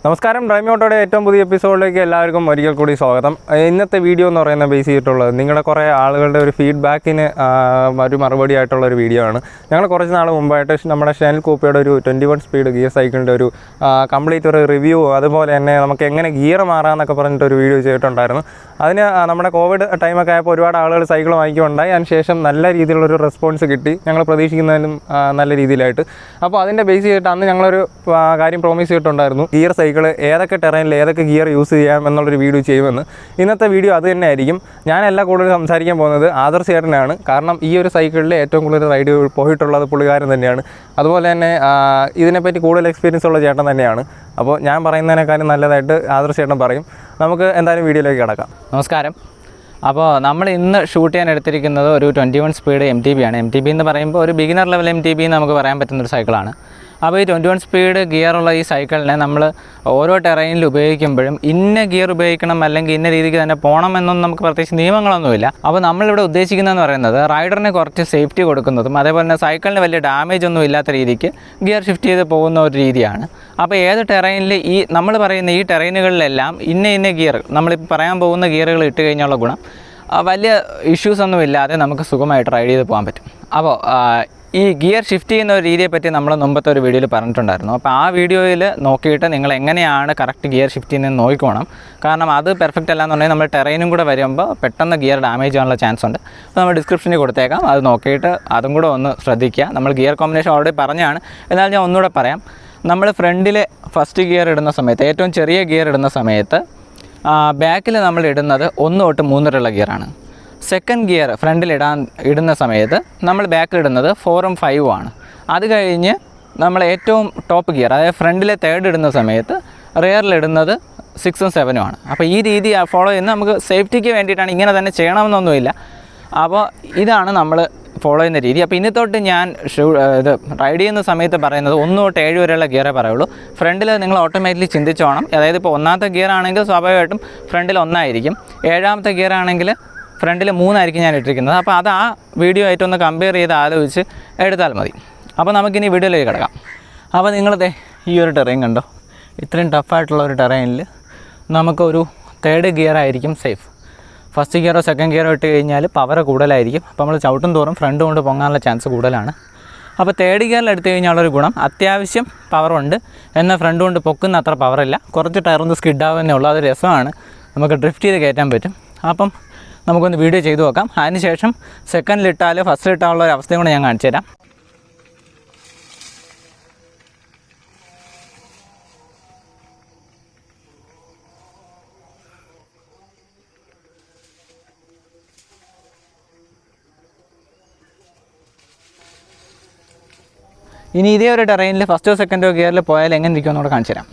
നമസ്കാരം. ഡ്രൈവിംഗ് ഓട്ടോയുടെ ഏറ്റവും പുതിയ എപ്പിസോഡിലേക്ക് എല്ലാവർക്കും ഒരിക്കൽ കൂടി സ്വാഗതം. ഇന്നത്തെ വീഡിയോ എന്ന് പറയുന്നത് ബേസ് ചെയ്തിട്ടുള്ളത് നിങ്ങളുടെ കുറേ ആളുകളുടെ ഒരു ഫീഡ്ബാക്കിന് ഒരു മറുപടി ആയിട്ടുള്ള ഒരു വീഡിയോ ആണ്. ഞങ്ങൾ കുറച്ച് നാൾ മുമ്പായിട്ട് നമ്മുടെ ഷ്നെൽ കൂപ്പയുടെ ഒരു 21 സ്പീഡ് ഗിയർ സൈക്കിളിൻ്റെ ഒരു കംപ്ലീറ്റ് ഒരു റിവ്യൂ, അതുപോലെ തന്നെ നമുക്ക് എങ്ങനെ ഗിയർ മാറാമെന്നൊക്കെ പറഞ്ഞിട്ടൊരു വീഡിയോ ചെയ്തിട്ടുണ്ടായിരുന്നു. അതിന് നമ്മുടെ കോവിഡ് ടൈമൊക്കെ ആയപ്പോൾ ഒരുപാട് ആളുകൾ സൈക്കിൾ വാങ്ങിക്കുകയുണ്ടായി. അതിനുശേഷം നല്ല രീതിയിലുള്ളൊരു റെസ്പോൺസ് കിട്ടി, ഞങ്ങൾ പ്രതീക്ഷിക്കുന്നതിലും നല്ല രീതിയിലായിട്ട്. അപ്പോൾ അതിൻ്റെ ബേസ് ചെയ്തിട്ട് അന്ന് ഞങ്ങളൊരു കാര്യം പ്രോമിസ് ചെയ്തിട്ടുണ്ടായിരുന്നു, ഗിയർ സൈക്കിൾ ഏതൊക്കെ ടെറൈനിൽ ഏതൊക്കെ ഗിയർ യൂസ് ചെയ്യാം എന്നുള്ളൊരു വീഡിയോ ചെയ്യുമെന്ന്. ഇന്നത്തെ വീഡിയോ അത് തന്നെ ആയിരിക്കും. ഞാനല്ല കൂടുതൽ സംസാരിക്കാൻ പോകുന്നത് ആദർശ് ചേട്ടനാണ്. കാരണം ഈ ഒരു സൈക്കിളിൽ ഏറ്റവും കൂടുതൽ റൈഡ് പോയിട്ടുള്ളത് പുള്ളിക്കാരൻ തന്നെയാണ്. അതുപോലെ തന്നെ ഇതിനെപ്പറ്റി കൂടുതൽ എക്സ്പീരിയൻസ് ഉള്ള ചേട്ടൻ തന്നെയാണ്. അപ്പോൾ ഞാൻ പറയുന്നതിനേക്കാളും നല്ലതായിട്ട് ആദർശ് ചേട്ടൻ പറയും. നമുക്ക് എന്തായാലും വീഡിയോയിലേക്ക് കിടക്കാം. നമസ്കാരം. അപ്പോൾ നമ്മൾ ഇന്ന് ഷൂട്ട് ചെയ്യാൻ എടുത്തിരിക്കുന്നത് ഒരു 21 സ്പീഡ് MTB ആണ്. MTB എന്ന് പറയുമ്പോൾ ഒരു ബിഗിനർ ലെവൽ MTB എന്ന് നമുക്ക് പറയാൻ പറ്റുന്നൊരു സൈക്കിളാണ്. അപ്പോൾ ഈ 21 സ്പീഡ് ഗിയറുള്ള ഈ സൈക്കിളിനെ നമ്മൾ ഓരോ ടെറൈനിൽ ഉപയോഗിക്കുമ്പോഴും ഇന്ന ഗിയർ ഉപയോഗിക്കണം അല്ലെങ്കിൽ ഇന്ന രീതിക്ക് തന്നെ പോകണം എന്നൊന്നും നമുക്ക് പ്രത്യേകിച്ച് നിയമങ്ങളൊന്നുമില്ല. അപ്പോൾ നമ്മളിവിടെ ഉദ്ദേശിക്കുന്നതെന്ന് പറയുന്നത് റൈഡറിന് കുറച്ച് സേഫ്റ്റി കൊടുക്കുന്നതും അതേപോലെ തന്നെ സൈക്കിളിന് വലിയ ഡാമേജ് ഒന്നും ഇല്ലാത്ത രീതിക്ക് ഗിയർ ഷിഫ്റ്റ് ചെയ്ത് പോകുന്ന ഒരു രീതിയാണ്. അപ്പോൾ ഏത് ടെറൈനിൽ ഈ നമ്മൾ പറയുന്ന ഈ ടെറൈനുകളിലെല്ലാം ഇന്ന ഗിയർ നമ്മളിപ്പോൾ പറയാൻ പോകുന്ന ഗിയറുകൾ ഇട്ട് കഴിഞ്ഞുള്ള ഗുണം വലിയ ഇഷ്യൂസ് ഒന്നും ഇല്ലാതെ നമുക്ക് സുഖമായിട്ട് റൈഡ് ചെയ്ത് പോകാൻ പറ്റും. അപ്പോൾ ഈ ഗിയർ ഷിഫ്റ്റ് ചെയ്യുന്ന ഒരു രീതിയെപ്പറ്റി നമ്മൾ മുമ്പത്തെ ഒരു വീഡിയോയിൽ പറഞ്ഞിട്ടുണ്ടായിരുന്നു. അപ്പോൾ ആ വീഡിയോയിൽ നോക്കിയിട്ട് നിങ്ങൾ എങ്ങനെയാണ് കറക്റ്റ് ഗിയർ ഷിഫ്റ്റ് ചെയ്യുന്നത് നോക്കിക്കോണം. കാരണം അത് പെർഫെക്റ്റ് അല്ലാന്നുണ്ടെങ്കിൽ നമ്മൾ ടെറൈനും കൂടെ വരുമ്പോൾ പെട്ടെന്ന് ഗിയർ ഡാമേജ് ചെയ്യാനുള്ള ചാൻസ് ഉണ്ട്. അപ്പോൾ നമ്മൾ ഡിസ്ക്രിപ്ഷനിൽ കൊടുത്തേക്കാം, അത് നോക്കിയിട്ട് അതും കൂടെ ഒന്ന് ശ്രദ്ധിക്കുക. നമ്മൾ ഗിയർ കോമ്പിനേഷൻ ഓൾറെഡി പറഞ്ഞാണ്, എന്നാൽ ഞാൻ ഒന്നുകൂടെ പറയാം. നമ്മൾ ഫ്രണ്ടിൽ ഫസ്റ്റ് ഗിയർ ഇടുന്ന സമയത്ത്, ഏറ്റവും ചെറിയ ഗിയർ ഇടുന്ന സമയത്ത് ബാക്കിൽ നമ്മൾ ഇടുന്നത് 1 തൊട്ട് 3 വരെയുള്ള ഗിയറാണ്. സെക്കൻഡ് ഗിയർ ഫ്രണ്ടിൽ ഇടുന്ന സമയത്ത് നമ്മൾ ബാക്കിലിടുന്നത് 4ഉം 5ഉം ആണ്. അത് കഴിഞ്ഞ് നമ്മൾ ഏറ്റവും ടോപ്പ് ഗിയർ, അതായത് ഫ്രണ്ടിലെ തേർഡ് ഇടുന്ന സമയത്ത് റിയറിലിടുന്നത് 6ഉം 7ഉം ആണ്. അപ്പോൾ ഈ രീതി ഫോളോ ചെയ്യുന്നത് നമുക്ക് സേഫ്റ്റിക്ക് വേണ്ടിയിട്ടാണ്. ഇങ്ങനെ തന്നെ ചെയ്യണമെന്നൊന്നുമില്ല. അപ്പോൾ ഇതാണ് നമ്മൾ ഫോളോ ചെയ്യുന്ന രീതി. അപ്പോൾ ഇനി തൊട്ട് ഞാൻ ഇത് റൈഡ് ചെയ്യുന്ന സമയത്ത് പറയുന്നത് 1 തൊട്ട് 7 വരെയുള്ള ഗിയറേ പറയുള്ളൂ. ഫ്രണ്ടിൽ നിങ്ങൾ ഓട്ടോമാറ്റിക്കലി ചിന്തിച്ചോണം. അതായത് ഇപ്പോൾ 1ാമത്തെ ഗിയർ ആണെങ്കിൽ സ്വാഭാവികമായിട്ടും ഫ്രണ്ടിൽ 1 ആയിരിക്കും. 7ാമത്തെ ഗിയർ ആണെങ്കിൽ ഫ്രണ്ടിൽ 3 ആയിരിക്കും ഞാൻ ഇട്ടിരിക്കുന്നത്. അപ്പോൾ അത് ആ വീഡിയോ ആയിട്ടൊന്ന് കമ്പയർ ചെയ്ത് ആലോചിച്ച് എടുത്താൽ മതി. അപ്പോൾ നമുക്കിനി വീഡിയോയിലേക്ക് കിടക്കാം. അപ്പോൾ നിങ്ങളതേ ഈ ഒരു ടെറൈൻ കണ്ടോ, ഇത്രയും ടഫായിട്ടുള്ള ഒരു ടെറൈനിൽ നമുക്കൊരു തേർഡ് ഗിയർ ആയിരിക്കും സേഫ്. ഫസ്റ്റ് ഗിയറോ സെക്കൻഡ് ഗിയറോ ഇട്ട് കഴിഞ്ഞാൽ പവർ കൂടുതലായിരിക്കും. അപ്പോൾ നമ്മൾ ചവിട്ടും തോറും ഫ്രണ്ട് കൊണ്ട് പൊങ്ങാനുള്ള ചാൻസ് കൂടുതലാണ്. അപ്പോൾ തേർഡ് ഗിയറിൽ എടുത്തു കഴിഞ്ഞാലുള്ളൊരു ഗുണം, അത്യാവശ്യം പവറുണ്ട്, എന്നാൽ ഫ്രണ്ട് കൊണ്ട് പൊക്കുന്ന അത്ര പവറില്ല. കുറച്ച് ടയറൊന്ന് സ്കിഡാവുന്നേ ഉള്ളൂ. അത് രസമാണ്, നമുക്ക് ഡ്രിഫ്റ്റ് ചെയ്ത് കയറ്റാൻ പറ്റും. അപ്പം നമുക്കൊന്ന് വീഡിയോ ചെയ്തു നോക്കാം. അതിനുശേഷം സെക്കൻഡിലിട്ടാൽ ഫസ്റ്റിലിട്ടാനുള്ള ഒരു അവസ്ഥയും കൂടെ ഞാൻ കാണിച്ചു തരാം. ഇനി ഇതേ ഒരു ടെറൈനിൽ ഫസ്റ്റോ സെക്കൻഡോ ഗിയറിൽ പോയാൽ എങ്ങനെ ഇരിക്കുമെന്ന് കൂടെ കാണിച്ചു തരാം.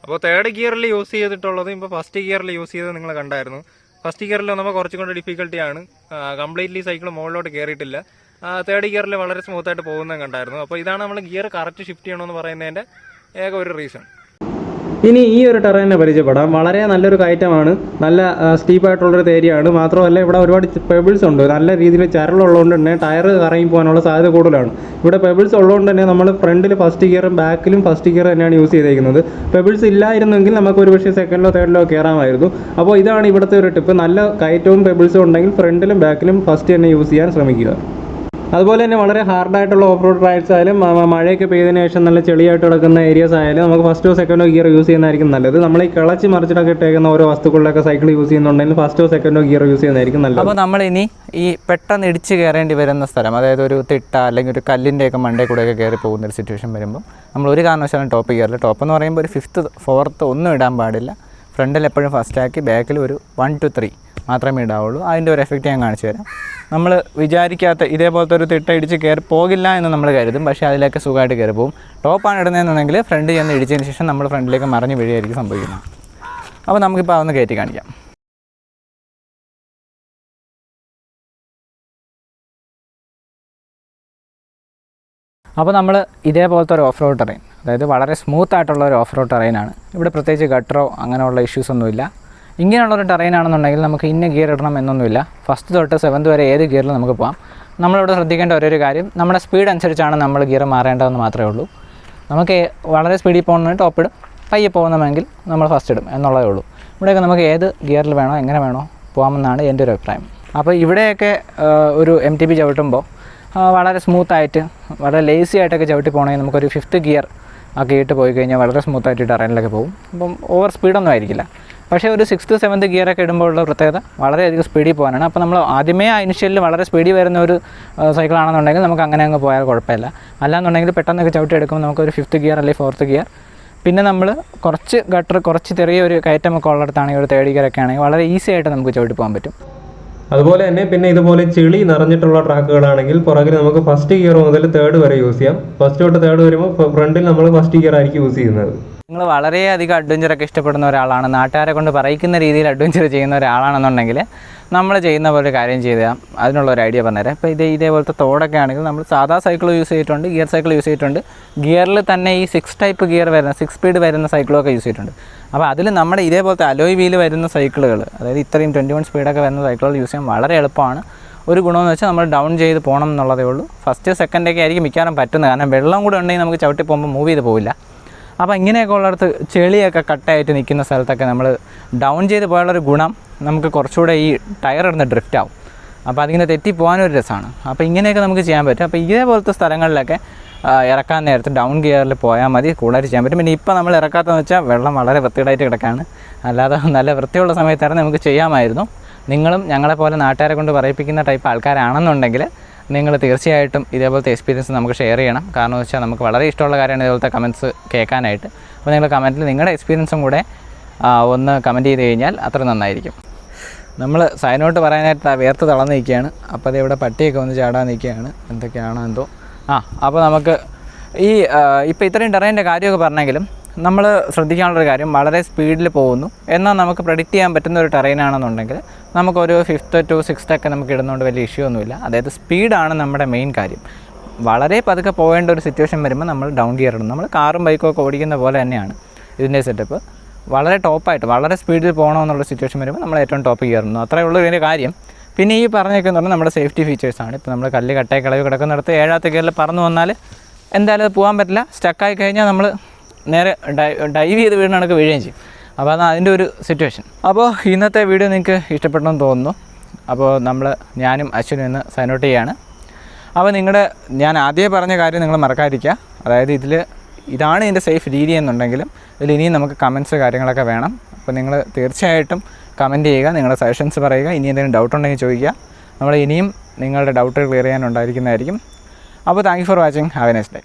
അപ്പോൾ തേർഡ് ഗിയറിൽ യൂസ് ചെയ്തിട്ടുള്ളത് ഇപ്പോൾ ഫസ്റ്റ് ഗിയറിൽ യൂസ് ചെയ്തത് നിങ്ങൾ കണ്ടായിരുന്നു. ഫസ്റ്റ് ഗിയറിൽ നമുക്ക് കുറച്ചും കൂടെ ഡിഫിക്കൽട്ടിയാണ്, കംപ്ലീറ്റ്ലി സൈക്കിൾ മുകളിലോട്ട് കയറിയിട്ടില്ല. തേർഡ് ഗിയറിൽ വളരെ സ്മൂത്തായിട്ട് പോകുന്നത് കണ്ടായിരുന്നു. അപ്പോൾ ഇതാണ് നമ്മൾ ഗിയർ കറക്റ്റ് ഷിഫ്റ്റ് ചെയ്യണമെന്ന് പറയുന്നതിൻ്റെ ഏക ഒരു റീസൺ. ഇനി ഈ ഒരു ടെറൈനെ പരിചയപ്പെടാം. വളരെ നല്ലൊരു കയറ്റമാണ്, നല്ല സ്റ്റീപ്പായിട്ടുള്ളൊരു ഏരിയയാണ്. മാത്രമല്ല ഇവിടെ ഒരുപാട് പെബിൾസ് ഉണ്ട്. നല്ല രീതിയിൽ ചരളുള്ളതുകൊണ്ട് തന്നെ ടയർ കറങ്ങി പോകാനുള്ള സാധ്യത കൂടുതലാണ്. ഇവിടെ പെബിൾസ് ഉള്ളതുകൊണ്ട് തന്നെ നമ്മൾ ഫ്രണ്ടിൽ ഫസ്റ്റ് ഗിയറും ബാക്കിലും ഫസ്റ്റ് ഗിയർ തന്നെയാണ് യൂസ് ചെയ്തേക്കുന്നത്. പെബിൾസ് ഇല്ലായിരുന്നെങ്കിൽ നമുക്ക് ഒരു പക്ഷേ സെക്കൻഡിലോ തേർഡിലോ കയറാമായിരുന്നു. അപ്പോൾ ഇതാണ് ഇവിടുത്തെ ഒരു ടിപ്പ്. നല്ല കയറ്റവും പെബിൾസും ഉണ്ടെങ്കിൽ ഫ്രണ്ടിലും ബാക്കിലും ഫസ്റ്റ് തന്നെ യൂസ് ചെയ്യാൻ ശ്രമിക്കുക. അതുപോലെ തന്നെ വളരെ ഹാർഡായിട്ടുള്ള ഓഫ് റോഡ് റൈഡ്സ് ആയാലും മഴയൊക്കെ പെയ്തതിനു ശേഷം നല്ല ചെളിയായിട്ട് കിടക്കുന്ന ഏരിയാസ് ആയാലും നമുക്ക് ഫസ്റ്റോ സെക്കൻഡോ ഗിയർ യൂസ് ചെയ്യുന്നതായിരിക്കും നല്ലത്. നമ്മൾ ഈ കിളച്ച് മറിച്ചിട്ടൊക്കെ ഇട്ടേക്കുന്ന ഓരോ വസ്തുക്കളിലൊക്കെ സൈക്കിൾ യൂസ് ചെയ്യുന്നുണ്ടെങ്കിൽ ഫസ്റ്റോ സെക്കൻഡോ ഗിയർ യൂസ് ചെയ്യുന്നതായിരിക്കും നല്ലത്. അപ്പോൾ നമ്മളിനി ഈ പെട്ടെന്ന് ഇടിച്ച് കയറേണ്ടി വരുന്ന സ്ഥലം, അതായത് ഒരു തിട്ട അല്ലെങ്കിൽ ഒരു കല്ലിൻ്റെയൊക്കെ മണ്ടേ കൂടെയൊക്കെ കയറി പോകുന്ന ഒരു സിറ്റുവേഷൻ വരുമ്പോൾ നമ്മൾ ഒരു കാരണവശാലും ടോപ്പ് ഗിയറിൽ, ടോപ്പ് എന്ന് പറയുമ്പോൾ ഒരു 5th 4th ഒന്നും ഇടാൻ പാടില്ല. ഫ്രണ്ടിൽ എപ്പോഴും ഫസ്റ്റാക്കി ബാക്കിൽ ഒരു 1 to 3 മാത്രമേ ഇടാവുള്ളൂ. അതിൻ്റെ ഒരു എഫക്റ്റ് ഞാൻ കാണിച്ചു തരാം. നമ്മൾ വിചാരിക്കാത്ത ഇതേപോലത്തെ ഒരു തിട്ട ഇടിച്ച് കയറി പോകില്ല എന്ന് നമ്മൾ കരുതും, പക്ഷേ അതിലേക്ക് സുഖമായിട്ട് കയറി പോകും. ടോപ്പാണ് ഇടുന്നതെന്നുണ്ടെങ്കിൽ ഫ്രണ്ട് ചെന്ന് ഇടിച്ചതിന് ശേഷം നമ്മൾ ഫ്രണ്ടിലേക്ക് മറിഞ്ഞ് വീഴുകയായിരിക്കും സംഭവിക്കുന്നത്. അപ്പോൾ നമുക്കിപ്പോൾ അതൊന്ന് കയറ്റി കാണിക്കാം. അപ്പോൾ നമ്മൾ ഇതേപോലത്തെ ഒരു ഓഫ് റോഡ് ടെറൈൻ, അതായത് വളരെ സ്മൂത്ത് ആയിട്ടുള്ള ഒരു ഓഫ് റോഡ് ടെറൈനാണ്. ഇവിടെ പ്രത്യേകിച്ച് ഗട്ടറോ അങ്ങനെയുള്ള ഇഷ്യൂസ് ഒന്നുമില്ല. ഇങ്ങനെയുള്ളൊരു ടെറൈൻ ആണെന്നുണ്ടെങ്കിൽ നമുക്ക് ഇന്ന ഗിയർ ഇടണം എന്നൊന്നുമില്ല. ഫസ്റ്റ് തൊട്ട് 7th വരെ ഏത് ഗിയറിൽ നമുക്ക് പോകാം. നമ്മളിവിടെ ശ്രദ്ധിക്കേണ്ട ഒരു കാര്യം, നമ്മുടെ സ്പീഡ് അനുസരിച്ചാണ് നമ്മൾ ഗിയർ മാറേണ്ടതെന്ന് മാത്രമേ ഉള്ളൂ. നമുക്ക് വളരെ സ്പീഡിൽ പോകുന്നതിന് ടോപ്പ് ഇടും, പയ്യെ പോകുന്നതെങ്കിൽ നമ്മൾ ഫസ്റ്റ് ഇടും എന്നുള്ളതേ ഉള്ളൂ. ഇവിടെയൊക്കെ നമുക്ക് ഏത് ഗിയറിൽ വേണോ എങ്ങനെ വേണോ പോകാമെന്നാണ് എൻ്റെ ഒരു അഭിപ്രായം. അപ്പോൾ ഇവിടെയൊക്കെ ഒരു MTB ചവിട്ടുമ്പോൾ വളരെ സ്മൂത്തായിട്ട് വളരെ ലേസി ആയിട്ടൊക്കെ ചവിട്ടി പോകണമെങ്കിൽ നമുക്കൊരു 5th ഗിയർ ഒക്കെ ഇട്ട് പോയി കഴിഞ്ഞാൽ വളരെ സ്മൂത്തായിട്ട് ടെറൈനിലൊക്കെ പോകും. അപ്പം ഓവർ സ്പീഡൊന്നും ആയിരിക്കില്ല. പക്ഷേ ഒരു 6th 7th ഗിയറൊക്കെ ഇടുമ്പോഴുള്ള പ്രത്യേകത വളരെയധികം സ്പീഡിൽ പോകാനാണ്. അപ്പോൾ നമ്മൾ ആദ്യമേ ഇനിഷ്യലിൽ വളരെ സ്പീഡിൽ വരുന്ന ഒരു സൈക്കിളാണെന്നുണ്ടെങ്കിൽ നമുക്ക് അങ്ങനെ അങ്ങ് പോയാൽ കുഴപ്പമില്ല. അല്ലാന്നുണ്ടെങ്കിൽ പെട്ടെന്നൊക്കെ ചവിട്ടി എടുക്കുമ്പോൾ നമുക്കൊരു 5th ഗിയർ അല്ലെങ്കിൽ 4th ഗിയർ, പിന്നെ നമ്മൾ കുറച്ച് ഗട്ടർ കുറച്ച് ചെറിയൊരു കയറ്റമൊക്കെ ഉള്ളിടത്താണെങ്കിൽ ഒരു 3rd ഗിയറൊക്കെ ആണെങ്കിൽ വളരെ ഈസി ആയിട്ട് നമുക്ക് ചവിട്ടി പോകാൻ പറ്റും. അതുപോലെ തന്നെ പിന്നെ ഇതുപോലെ ചെളി നിറഞ്ഞിട്ടുള്ള ട്രാക്കുകളാണെങ്കിൽ പുറകിൽ നമുക്ക് ഫസ്റ്റ് ഗിയർ മുതൽ 3rd വരെ യൂസ് ചെയ്യാം. ഫസ്റ്റ് തൊട്ട് 3rd വരുമ്പോൾ ഫ്രണ്ടിൽ നമ്മൾ ഫസ്റ്റ് ഗിയർ ആയിരിക്കും യൂസ് ചെയ്യുന്നത്. നിങ്ങൾ വളരെയധികം അഡ്വഞ്ചറൊക്കെ ഇഷ്ടപ്പെടുന്ന ഒരാളാണ്, നാട്ടുകാരെ കൊണ്ട് പറയിക്കുന്ന രീതിയിൽ അഡ്വഞ്ചർ ചെയ്യുന്ന ഒരാളാണെന്നുണ്ടെങ്കിൽ നമ്മൾ ചെയ്യുന്ന പോലെ കാര്യം ചെയ്താൽ അതിനുള്ള ഒരു ഐഡിയ പറഞ്ഞുതരാം. ഇപ്പോൾ ഇതേപോലത്തെ തോടൊക്കെ ആണെങ്കിൽ നമ്മൾ സാധാ സൈക്കിൾ യൂസ് ചെയ്തിട്ടുണ്ട്, ഗിയർ സൈക്കിൾ യൂസ് ചെയ്തിട്ടുണ്ട്, ഗിയറിൽ തന്നെ ഈ 6 ടൈപ്പ് ഗിയർ വരുന്ന 6 സ്പീഡ് വരുന്ന സൈക്കിളൊക്കെ യൂസ് ചെയ്തിട്ടുണ്ട്. അപ്പോൾ അതിൽ നമ്മുടെ ഇതേപോലത്തെ അലോയ് വീൽ വരുന്ന സൈക്കിളുകൾ, അതായത് ഇത്രയും 21 സ്പീഡൊക്കെ വരുന്ന സൈക്കിളുകൾ യൂസ് ചെയ്യാൻ വളരെ എളുപ്പമാണ്. ഒരു ഗുണമെന്ന് വെച്ചാൽ നമ്മൾ ഡൗൺ ചെയ്ത് പോകണം എന്നുള്ളതേ ഉള്ളൂ. ഫസ്റ്റ് സെക്കൻഡൊക്കെ ആയിരിക്കും മിക്കവാറും പറ്റുന്നത്, കാരണം വെള്ളം കൂടെ ഉണ്ടെങ്കിൽ നമുക്ക് ചവിട്ടി പോകുമ്പോൾ മൂവ് ചെയ്ത് പോവില്ല. അപ്പോൾ ഇങ്ങനെയൊക്കെ ഉള്ളിടത്ത് ചെളിയൊക്കെ കട്ടായിട്ട് നിൽക്കുന്ന സ്ഥലത്തൊക്കെ നമ്മൾ ഡൗൺ ചെയ്ത് പോയുള്ളൊരു ഗുണം, നമുക്ക് കുറച്ചുകൂടെ ഈ ടയർ ഇടുന്ന ഡ്രിഫ്റ്റ് ആവും. അപ്പോൾ അതിങ്ങനെ തെറ്റിപ്പോകാനും ഒരു രസമാണ്. അപ്പോൾ ഇങ്ങനെയൊക്കെ നമുക്ക് ചെയ്യാൻ പറ്റും. അപ്പോൾ ഇതേപോലത്തെ സ്ഥലങ്ങളിലൊക്കെ ഇറക്കാൻ നേരത്ത് ഡൗൺ ഗിയറിൽ പോയാൽ മതി, കൂടുതലായിട്ട് ചെയ്യാൻ പറ്റും. പിന്നെ ഇപ്പോൾ നമ്മൾ ഇറക്കാത്തതെന്ന് വെച്ചാൽ വെള്ളം വളരെ വൃത്തികേടായിട്ട് കിടക്കുകയാണ്. അല്ലാതെ നല്ല വൃത്തിയുള്ള സമയത്തായിരുന്നു നമുക്ക് ചെയ്യാമായിരുന്നു. നിങ്ങളും ഞങ്ങളെപ്പോലെ നാട്ടുകാരെ കൊണ്ട് പറയിപ്പിക്കുന്ന ടൈപ്പ് ആൾക്കാരാണെന്നുണ്ടെങ്കിൽ നിങ്ങൾ തീർച്ചയായിട്ടും ഇതേപോലത്തെ എക്സ്പീരിയൻസ് നമുക്ക് ഷെയർ ചെയ്യണം. കാരണം എന്ന് വെച്ചാൽ നമുക്ക് വളരെ ഇഷ്ടമുള്ള കാര്യമാണ് ഇതേപോലത്തെ കമൻറ്റ്സ് കേൾക്കാനായിട്ട്. അപ്പോൾ നിങ്ങൾ കമൻറ്റിൽ നിങ്ങളുടെ എക്സ്പീരിയൻസും കൂടെ ഒന്ന് കമൻറ്റ് ചെയ്ത് കഴിഞ്ഞാൽ അത്ര നന്നായിരിക്കും. നമ്മൾ സൈനോട്ട് പറയാനായിട്ട് വേർത്ത് തളർന്ന് നിൽക്കുകയാണ്. അപ്പോൾ അത് ഇവിടെ പട്ടിയൊക്കെ വന്ന് ചാടാൻ നിൽക്കുകയാണ്, എന്തൊക്കെയാണോ എന്തോ. അപ്പോൾ നമുക്ക് ഇപ്പോൾ ഇത്രയും ടെറൈൻ്റെ കാര്യമൊക്കെ പറഞ്ഞെങ്കിലും നമ്മൾ ശ്രദ്ധിക്കാനുള്ളൊരു കാര്യം, വളരെ സ്പീഡിൽ പോകുന്നു എന്നാൽ നമുക്ക് പ്രെഡിക്റ്റ് ചെയ്യാൻ പറ്റുന്ന ഒരു ടെറൈനാണെന്നുണ്ടെങ്കിൽ നമുക്കൊരു 5th to 6th ഒക്കെ നമുക്ക് ഇടുന്നതുകൊണ്ട് വലിയ ഇഷ്യൂ ഒന്നുമില്ല. അതായത് സ്പീഡാണ് നമ്മുടെ മെയിൻ കാര്യം. വളരെ പതുക്കെ പോകേണ്ട ഒരു സിറ്റുവേഷൻ വരുമ്പോൾ നമ്മൾ ഡൗൺ ഗിയർ ഇടും. നമ്മൾ കാറും ബൈക്കും ഒക്കെ ഓടിക്കുന്ന പോലെ തന്നെയാണ് ഇതിൻ്റെ സെറ്റപ്പ്. വളരെ ടോപ്പായിട്ട് വളരെ സ്പീഡിൽ പോകണമെന്നുള്ള സിറ്റുവേഷൻ വരുമ്പോൾ നമ്മൾ ഏറ്റവും ടോപ്പ് ഗിയർ ഇടുന്നു. അത്രയേ ഉള്ളൂ ഇതിൻ്റെ കാര്യം. പിന്നെ ഈ പറഞ്ഞേക്കെന്ന് പറഞ്ഞാൽ നമ്മുടെ സേഫ്റ്റി ഫീച്ചേഴ്സാണ്. ഇപ്പോൾ നമ്മൾ കല്ല് കട്ടയെ കളവ് കിടക്കുന്നിടത്ത് 7th ഗിയറിൽ പറന്ന് വന്നാൽ എന്തായാലും അത് പോകാൻ പറ്റില്ല. സ്റ്റക്കായി കഴിഞ്ഞാൽ നമ്മൾ നേരെ ഡൈവ് ചെയ്ത് വീടിന് കണക്ക് വീഴുകയും ചെയ്യും. അപ്പോൾ അതാണ് അതിൻ്റെ ഒരു സിറ്റുവേഷൻ. അപ്പോൾ ഇന്നത്തെ വീഡിയോ നിങ്ങൾക്ക് ഇഷ്ടപ്പെട്ടെന്ന് തോന്നുന്നു. അപ്പോൾ ഞാനും അശ്വിനും ഇന്ന് സൈൻ ഔട്ട് ചെയ്യാണ്. അപ്പോൾ ഞാൻ ആദ്യമേ പറഞ്ഞ കാര്യം നിങ്ങൾ മറക്കാതിരിക്കുക. അതായത് ഇതാണ് ഇതിൻ്റെ സേഫ് രീതി എന്നുണ്ടെങ്കിലും ഇതിൽ ഇനിയും നമുക്ക് കമൻറ്റ്സ് കാര്യങ്ങളൊക്കെ വേണം. അപ്പോൾ നിങ്ങൾ തീർച്ചയായിട്ടും കമൻറ്റ് ചെയ്യുക, നിങ്ങളുടെ സജഷൻസ് പറയുക. ഇനി എന്തെങ്കിലും ഡൗട്ട് ഉണ്ടെങ്കിൽ ചോദിക്കുക. നമ്മൾ ഇനിയും നിങ്ങളുടെ ഡൗട്ട് ക്ലിയർ ചെയ്യാനുണ്ടായിരിക്കുന്നതായിരിക്കും. അപ്പോൾ thank you for watching. Have a nice day.